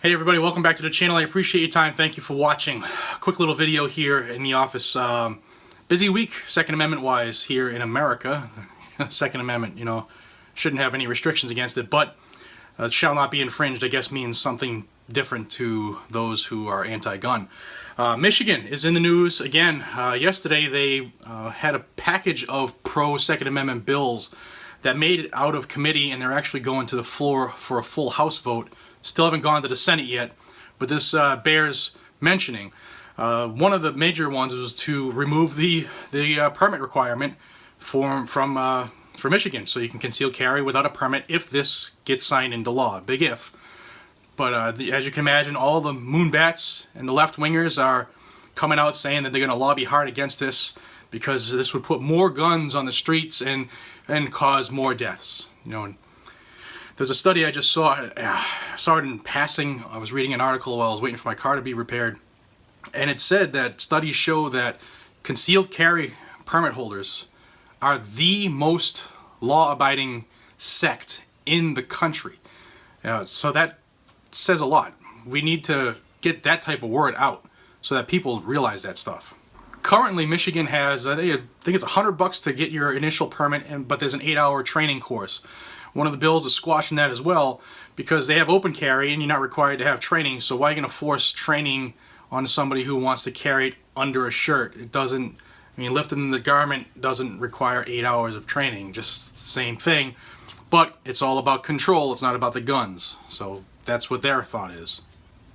Hey everybody, welcome back to the channel. I appreciate your time. Thank you for watching. Quick little video here in the office. Busy week, Second Amendment wise, here in America. Second Amendment, you know, shouldn't have any restrictions against it, but shall not be infringed, I guess, means something different to those who are anti-gun. Michigan is in the news again. Yesterday they had a package of pro-Second Amendment bills that made it out of committee, and they're actually going to the floor for a full House vote. Still haven't gone to the Senate yet, but this bears mentioning. One of the major ones was to remove the permit requirement for Michigan, so you can conceal carry without a permit if this gets signed into law. Big if. But as you can imagine, all the moonbats and the left-wingers are coming out saying that they're going to lobby hard against this because this would put more guns on the streets and cause more deaths. You know. There's a study I just saw it in passing. I was reading an article while I was waiting for my car to be repaired, and it said that studies show that concealed carry permit holders are the most law-abiding sect in the country. So that says a lot. We need to get that type of word out so that people realize that stuff. Currently, Michigan has, I think it's $100 to get your initial permit, but there's an 8-hour training course. One of the bills is squashing that as well because they have open carry and you're not required to have training. So why are you going to force training on somebody who wants to carry it under a shirt? It doesn't, I mean, lifting the garment doesn't require 8 hours of training, just the same thing. But it's all about control, it's not about the guns. So that's what their thought is.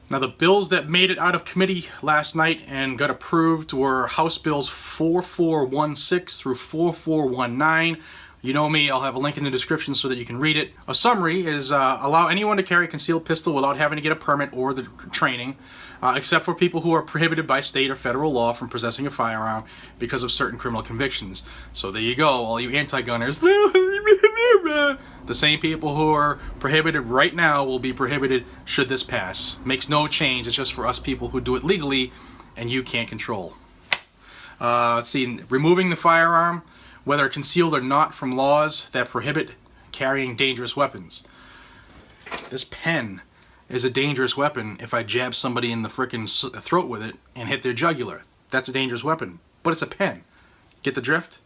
Now the bills that made it out of committee last night and got approved were House Bills 4416 through 4419. You know me, I'll have a link in the description so that you can read it. A summary is allow anyone to carry a concealed pistol without having to get a permit or the training, except for people who are prohibited by state or federal law from possessing a firearm because of certain criminal convictions. So there you go, all you anti-gunners. The same people who are prohibited right now will be prohibited should this pass. Makes no change, it's just for us people who do it legally and you can't control. Let's see, removing the firearm, whether concealed or not, from laws that prohibit carrying dangerous weapons. This pen is a dangerous weapon if I jab somebody in the frickin' throat with it and hit their jugular. That's a dangerous weapon, but it's a pen. Get the drift?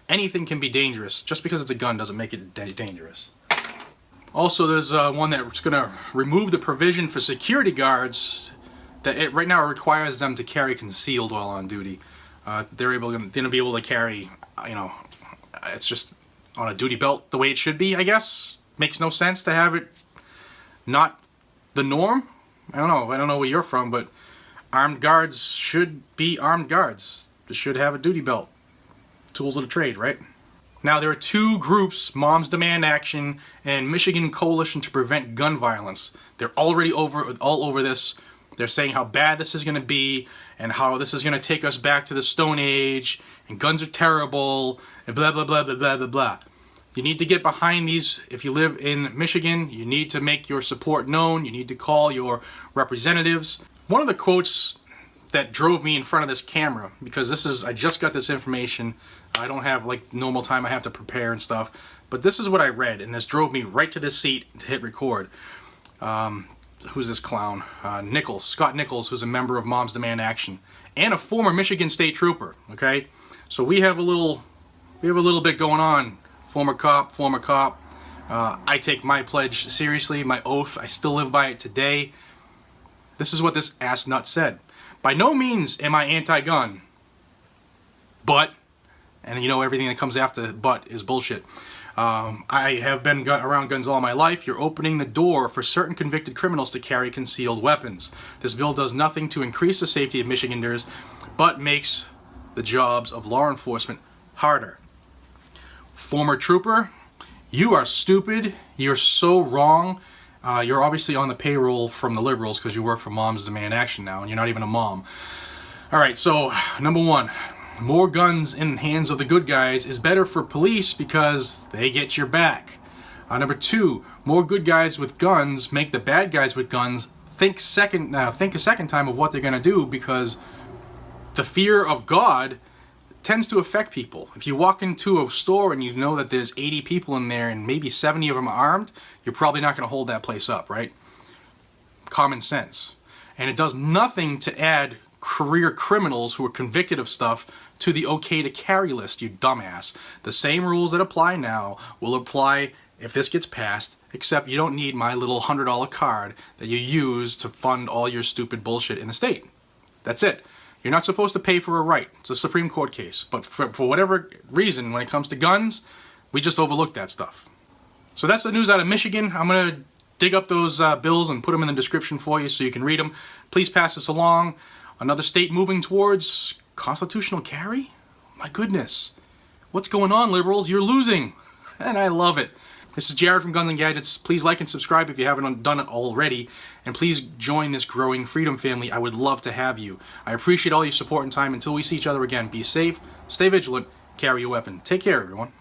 Anything can be dangerous. Just because it's a gun doesn't make it dangerous. Also, there's one that's going to remove the provision for security guards that it right now requires them to carry concealed while on duty. They're going to be able to carry, you know, it's just on a duty belt the way it should be, I guess. Makes no sense to have it not the norm. I don't know where you're from, but armed guards should be armed guards. They should have a duty belt. Tools of the trade, right? Now there are two groups, Moms Demand Action and Michigan Coalition to Prevent Gun Violence. They're already all over this. They're saying how bad this is going to be and how this is going to take us back to the Stone Age and guns are terrible and blah, blah, blah, blah, blah, blah, blah. You need to get behind these. If you live in Michigan, you need to make your support known. You need to call your representatives. One of the quotes that drove me in front of this camera, because I just got this information. I don't have like normal time I have to prepare and stuff, but this is what I read and this drove me right to this seat to hit record. Who's this clown? Scott Nichols, who's a member of Moms Demand Action and a former Michigan State Trooper. Okay, so we have a little bit going on. Former cop. I take my pledge seriously, my oath. I still live by it today. This is what this ass nut said. By no means am I anti-gun, but, and you know everything that comes after but is bullshit. I have been around guns all my life. You're opening the door for certain convicted criminals to carry concealed weapons. This bill does nothing to increase the safety of Michiganders, but makes the jobs of law enforcement harder. Former trooper, you are stupid. You're so wrong. You're obviously on the payroll from the liberals because you work for Moms Demand Action now, and you're not even a mom. All right, so number one. More guns in the hands of the good guys is better for police because they get your back. Number two, more good guys with guns make the bad guys with guns think a second time of what they're going to do, because the fear of God tends to affect people. If you walk into a store and you know that there's 80 people in there and maybe 70 of them are armed, you're probably not going to hold that place up, right? common sense. And it does nothing to add career criminals who are convicted of stuff to the okay to carry list, you dumbass. The same rules that apply now will apply if this gets passed, except you don't need my little $100 card that you use to fund all your stupid bullshit in the state. That's it. You're not supposed to pay for a right. It's a Supreme Court case. But for whatever reason, when it comes to guns, we just overlook that stuff. So that's the news out of Michigan. I'm going to dig up those bills and put them in the description for you so you can read them. Please pass this along. Another state moving towards constitutional carry? My goodness. What's going on, liberals? You're losing. And I love it. This is Jared from Guns and Gadgets. Please like and subscribe if you haven't done it already. And please join this growing freedom family. I would love to have you. I appreciate all your support and time. Until we see each other again, be safe, stay vigilant, carry your weapon. Take care, everyone.